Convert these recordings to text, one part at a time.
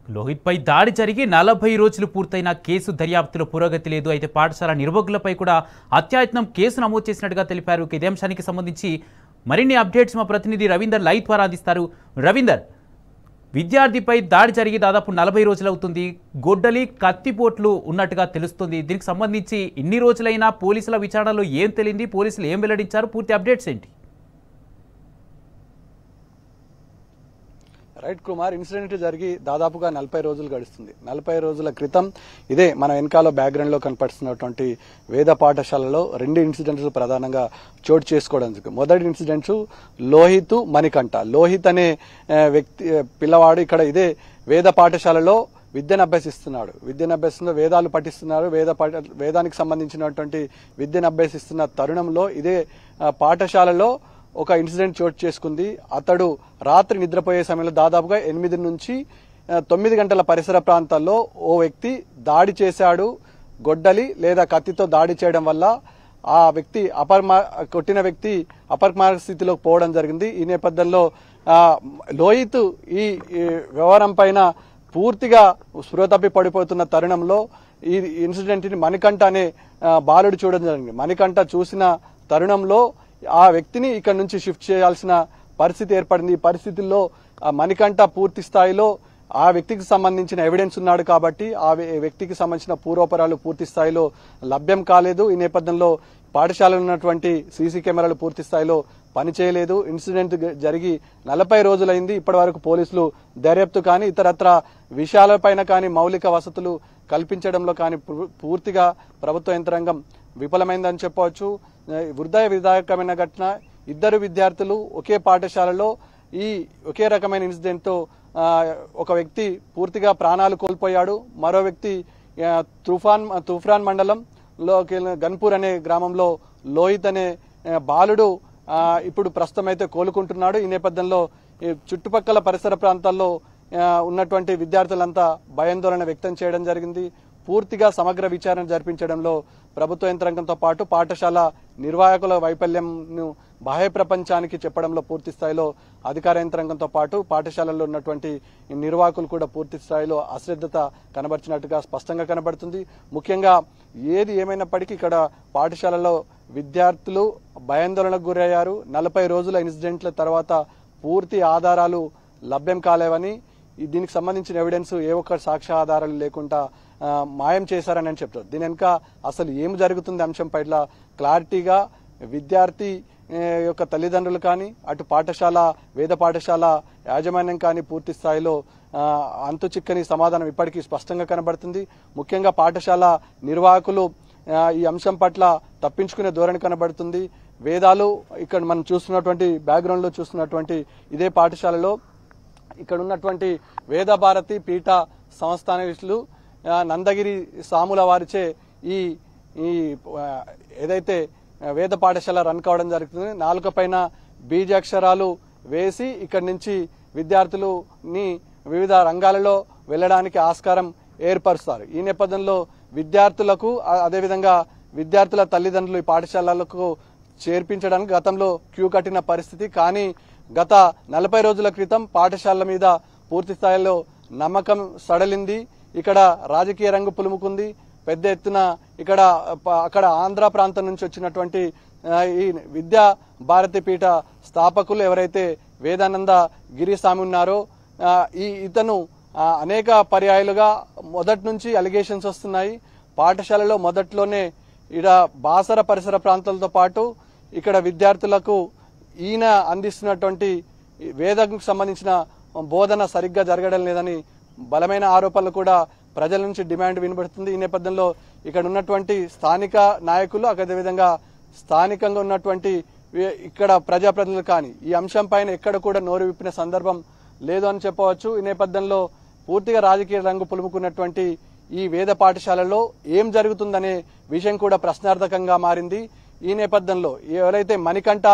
లోహిత్ పై దాడి జరిగి 40 రోజులు పూర్తయిన కేసు దర్యాప్తులో పురోగతి లేదు. అయితే పాఠశాల నిర్వాహకులపై కూడా హత్యాయత్నం కేసు నమోదు చేసినట్టుగా తెలిపారు. ఇదే అంశానికి సంబంధించి మరిన్ని అప్డేట్స్ మా ప్రతినిధి రవీందర్ లైవ్ ద్వారా అందిస్తారు. రవీందర్, విద్యార్థిపై దాడి జరిగి దాదాపు 40 రోజులవుతుంది. గొడ్డలి కత్తిపోట్లు ఉన్నట్టుగా తెలుస్తుంది. దీనికి సంబంధించి ఇన్ని రోజులైనా పోలీసుల విచారణలో ఏం తెలియంది, పోలీసులు ఏం వెల్లడించారు, పూర్తి అప్డేట్స్ ఏంటి? రైట్ కుమార్, ఇన్సిడెంట్ జరిగి దాదాపుగా 40 రోజులు గడుస్తుంది. 40 రోజుల క్రితం ఇదే మన వెనకాల బ్యాక్గ్రౌండ్ లో కనపడుతున్నటువంటి వేద పాఠశాలలో 2 ఇన్సిడెంట్స్ ప్రధానంగా చోటు చేసుకోవడం జరిగింది. మొదటి ఇన్సిడెంట్స్ లోహిత్ మణికంఠ. లోహిత్ అనే వ్యక్తి పిల్లవాడు ఇక్కడ ఇదే వేద పాఠశాలలో విద్యను అభ్యసిస్తున్న వేదాలు పఠిస్తున్నారు. వేదానికి సంబంధించినటువంటి విద్యను అభ్యసిస్తున్న తరుణంలో ఇదే పాఠశాలలో ఒక ఇన్సిడెంట్ చోటు చేసుకుంది. అతడు రాత్రి నిద్రపోయే సమయంలో దాదాపుగా 8 నుంచి 9 గంటల పరిసర ప్రాంతాల్లో ఓ వ్యక్తి దాడి చేశాడు. గొడ్డలి లేదా కత్తితో దాడి చేయడం వల్ల ఆ వ్యక్తి కొట్టిన వ్యక్తి అపర్మార్గ స్థితిలోకి పోవడం జరిగింది. ఈ నేపథ్యంలో లోహిత్ ఈ వ్యవహారం పైన పూర్తిగా స్పృహ తప్పి పడిపోతున్న తరుణంలో ఈ ఇన్సిడెంట్ ని మణికంఠ అనే బాలుడు చూడడం జరిగింది. మణికంఠ చూసిన తరుణంలో ఆ వ్యక్తిని ఇక్కడ నుంచి షిఫ్ట్ చేయాల్సిన పరిస్థితి ఏర్పడింది. ఈ పరిస్థితుల్లో మణికంఠ పూర్తి స్థాయిలో ఆ వ్యక్తికి సంబంధించిన ఎవిడెన్స్ ఉన్నాడు కాబట్టి ఆ వ్యక్తికి సంబంధించిన పూర్వపరాలు పూర్తి స్థాయిలో లభ్యం కాలేదు. ఈ నేపథ్యంలో పాఠశాలలో ఉన్నటువంటి సీసీ కెమెరాలు పూర్తి స్థాయిలో పనిచేయలేదు. ఇన్సిడెంట్ జరిగి 40 రోజులైంది. ఇప్పటి వరకు పోలీసులు దర్యాప్తు కానీ ఇతరత్ర విషయాలపైన కానీ మౌలిక వసతులు కల్పించడంలో కానీ పూర్తిగా ప్రభుత్వ యంత్రాంగం విఫలమైందని చెప్పవచ్చు. హృదయ విదాయకమైన ఘటన. 2 విద్యార్థులు ఒకే పాఠశాలలో ఈ ఒకే రకమైన ఇన్సిడెంట్ తో ఒక వ్యక్తి పూర్తిగా ప్రాణాలు కోల్పోయాడు. మరో వ్యక్తి తూఫాన్ మండలంలో గన్పూర్ అనే గ్రామంలో లోహిత్ అనే బాలుడు ఇప్పుడు ప్రస్తుతం అయితే కోలుకుంటున్నాడు. ఈ నేపథ్యంలో చుట్టుపక్కల పరిసర ప్రాంతాల్లో ఉన్నటువంటి విద్యార్థులంతా భయాందోళన వ్యక్తం చేయడం జరిగింది. పూర్తిగా సమగ్ర విచారణ జరిపించడంలో ప్రభుత్వ యంత్రాంగంతో పాటు పాఠశాల నిర్వాహకుల వైఫల్యంను బాహ్య ప్రపంచానికి చెప్పడంలో పూర్తి స్థాయిలో అధికార యంత్రాంగంతో పాటు పాఠశాలల్లో ఉన్నటువంటి నిర్వాహకులు కూడా పూర్తి స్థాయిలో అశ్రద్ధత కనబర్చినట్టుగా స్పష్టంగా కనబడుతుంది. ముఖ్యంగా ఏది ఏమైనప్పటికీ ఇక్కడ పాఠశాలలో విద్యార్థులు భయాందోళనకు గురయ్యారు. 40 రోజుల ఇన్సిడెంట్ల తర్వాత పూర్తి ఆధారాలు లభ్యం కాలేవని, దీనికి సంబంధించిన ఎవిడెన్స్ ఏ ఒక్క సాక్ష్య ఆధారాలు లేకుండా మాయం చేశారని అని చెప్తారు. దీని వెనుక అసలు ఏం జరుగుతుంది అంశం పట్ల క్లారిటీగా విద్యార్థి యొక్క తల్లిదండ్రులు కానీ అటు పాఠశాల వేద పాఠశాల యాజమాన్యం కానీ పూర్తి స్థాయిలో అంతు చిక్కని సమాధానం ఇప్పటికీ స్పష్టంగా కనబడుతుంది. ముఖ్యంగా పాఠశాల నిర్వాహకులు ఈ అంశం పట్ల తప్పించుకునే ధోరణి కనబడుతుంది. వేదాలు ఇక్కడ మనం చూస్తున్నటువంటి బ్యాక్గ్రౌండ్ లో చూస్తున్నటువంటి ఇదే పాఠశాలలో ఇక్కడ ఉన్నటువంటి వేద భారతి పీఠ సంస్థానీయులు నందగిరి సాముల వారిచే ఈ ఏదైతే వేద పాఠశాల రన్ కావడం జరుగుతుంది. 4 పైన బీజాక్షరాలు వేసి ఇక్కడి నుంచి విద్యార్థులని వివిధ రంగాలలో వెళ్లడానికి ఆస్కారం ఏర్పరుస్తారు. ఈ నేపథ్యంలో విద్యార్థులకు అదేవిధంగా విద్యార్థుల తల్లిదండ్రులు ఈ పాఠశాలలకు చేర్పించడానికి గతంలో క్యూ కట్టిన పరిస్థితి. కానీ గత 40 రోజుల క్రితం పాఠశాలల మీద పూర్తి స్థాయిలో నమ్మకం సడలింది. ఇక్కడ రాజకీయ రంగు పులుముకుంది. పెద్ద ఎత్తున అక్కడ ఆంధ్ర ప్రాంతం నుంచి వచ్చినటువంటి ఈ విద్యా భారతి పీఠ స్థాపకులు ఎవరైతే వేదానంద గిరిస్వామి ఉన్నారో ఇతను అనేక పర్యాయాలుగా మొదటి నుంచి అలిగేషన్స్ వస్తున్నాయి. పాఠశాలలో మొదట్లోనే బాసర పరిసర ప్రాంతాలతో పాటు ఇక్కడ విద్యార్థులకు ఈయన అందిస్తున్నటువంటి వేదంకు సంబంధించిన బోధన సరిగ్గా జరగడం లేదని బలమైన ఆరోపణలు కూడా ప్రజల నుంచి డిమాండ్ వినబడుతుంది. ఈ నేపథ్యంలో ఇక్కడ ఉన్నటువంటి స్థానిక నాయకులు అదేవిధంగా స్థానికంగా ఉన్నటువంటి ఇక్కడ ప్రజాప్రతినిధులు కానీ ఈ అంశం పైన ఎక్కడ కూడా నోరు విప్పిన సందర్భం లేదు అని చెప్పవచ్చు. ఈ నేపథ్యంలో పూర్తిగా రాజకీయ రంగు పులుముకున్నటువంటి ఈ వేద పాఠశాలలో ఏం జరుగుతుందనే విషయం కూడా ప్రశ్నార్థకంగా మారింది. ఈ నేపథ్యంలో ఎవరైతే మణికంఠ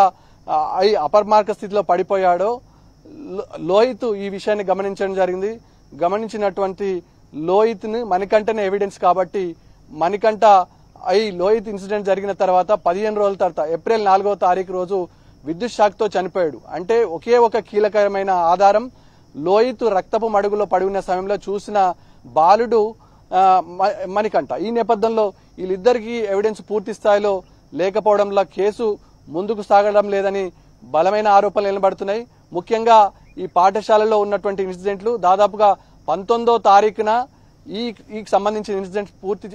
అపర్మార్గ స్థితిలో పడిపోయాడో లోహిత్ ఈ విషయాన్ని గమనించడం జరిగింది. గమనించినటువంటి లోహిత్ ని మణికంఠనే ఎవిడెన్స్ కాబట్టి మణికంఠ లోహిత్ ఇన్సిడెంట్ జరిగిన తర్వాత 15 రోజుల తర్వాత ఏప్రిల్ 4వ తారీఖు రోజు విద్యుత్ షాక్ తో చనిపోయాడు. అంటే ఒకే ఒక కీలకమైన ఆధారం లోహిత్ రక్తపు మడుగులో పడి ఉన్న సమయంలో చూసిన బాలుడు మణికంఠ. ఈ నేపథ్యంలో వీళ్ళిద్దరికీ ఎవిడెన్స్ పూర్తి స్థాయిలో లేకపోవడంలో కేసు ముందుకు సాగడం లేదని బలమైన ఆరోపణలు నిలబడుతున్నాయి. ముఖ్యంగా ఈ పాఠశాలలో ఉన్నటువంటి ఇన్సిడెంట్లు దాదాపుగా 19వ తారీఖున ఈ సంబంధించిన ఇన్సిడెంట్ పూర్తి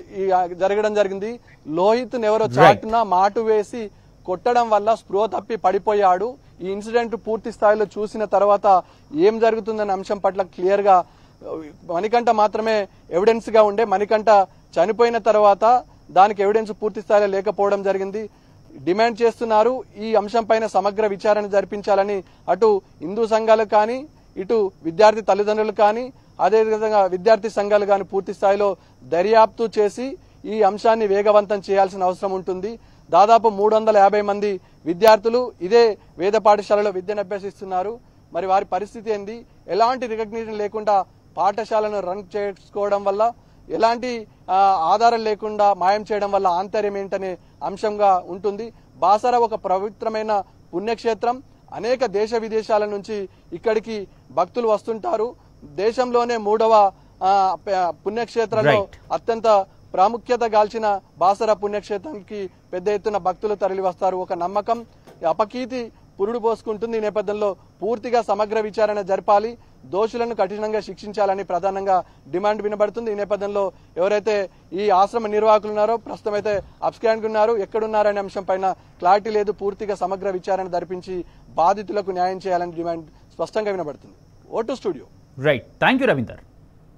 జరగడం జరిగింది. లోహిత్ ఎవరో చాటున మాటు వేసి కొట్టడం వల్ల స్పృహ తప్పి పడిపోయాడు. ఈ ఇన్సిడెంట్ పూర్తి స్థాయిలో చూసిన తర్వాత ఏం జరుగుతుందనే అంశం పట్ల క్లియర్ గా మణికంఠ మాత్రమే ఎవిడెన్స్ గా ఉండే, మణికంఠ చనిపోయిన తర్వాత దానికి ఎవిడెన్స్ పూర్తి స్థాయిలో లేకపోవడం జరిగింది. డిమాండ్ చేస్తున్నారు ఈ అంశం పైన సమగ్ర విచారణ జరిపించాలని అటు హిందూ సంఘాలు కానీ ఇటు విద్యార్థి తల్లిదండ్రులు కానీ అదేవిధంగా విద్యార్థి సంఘాలు కానీ పూర్తి స్థాయిలో దర్యాప్తు చేసి ఈ అంశాన్ని వేగవంతం చేయాల్సిన అవసరం ఉంటుంది. దాదాపు 350 మంది విద్యార్థులు ఇదే వేద పాఠశాలలో విద్యను అభ్యసిస్తున్నారు. మరి వారి పరిస్థితి ఏంది? ఎలాంటి రికగ్నిషన్ లేకుండా పాఠశాలను రన్ చేసుకోవడం వల్ల ఎలాంటి ఆధారం లేకుండా మాయం చేయడం వల్ల ఆంతర్యం ఏంటనే అంశంగా ఉంటుంది. బాసర ఒక పవిత్రమైన పుణ్యక్షేత్రం. అనేక దేశ విదేశాల నుంచి ఇక్కడికి భక్తులు వస్తుంటారు. దేశంలోనే 3వ పుణ్యక్షేత్రంలో అత్యంత ప్రాముఖ్యత గాల్చిన బాసర పుణ్యక్షేత్రానికి పెద్ద ఎత్తున భక్తులు తరలి వస్తారు. ఒక నమ్మకం అపకీర్తి పురుడు పోసుకుంటుంది. ఈ నేపథ్యంలో పూర్తిగా సమగ్ర విచారణ జరపాలి, దోషులను కఠినంగా శిక్షించాలని ప్రధానంగా డిమాండ్ వినబడుతుంది. ఈ నేపథ్యంలో ఎవరైతే ఈ ఆశ్రమ నిర్వాహకులు ఉన్నారో ప్రస్తుతం అయితే అబ్స్కాండ్ ఉన్నారు, ఎక్కడున్నారనే అంశం పైన క్లారిటీ లేదు. పూర్తిగా సమగ్ర విచారణ జరిపించి బాధితులకు న్యాయం చేయాలని డిమాండ్ స్పష్టంగా వినబడుతుంది. Vote studio. Right, thank you Ravinder.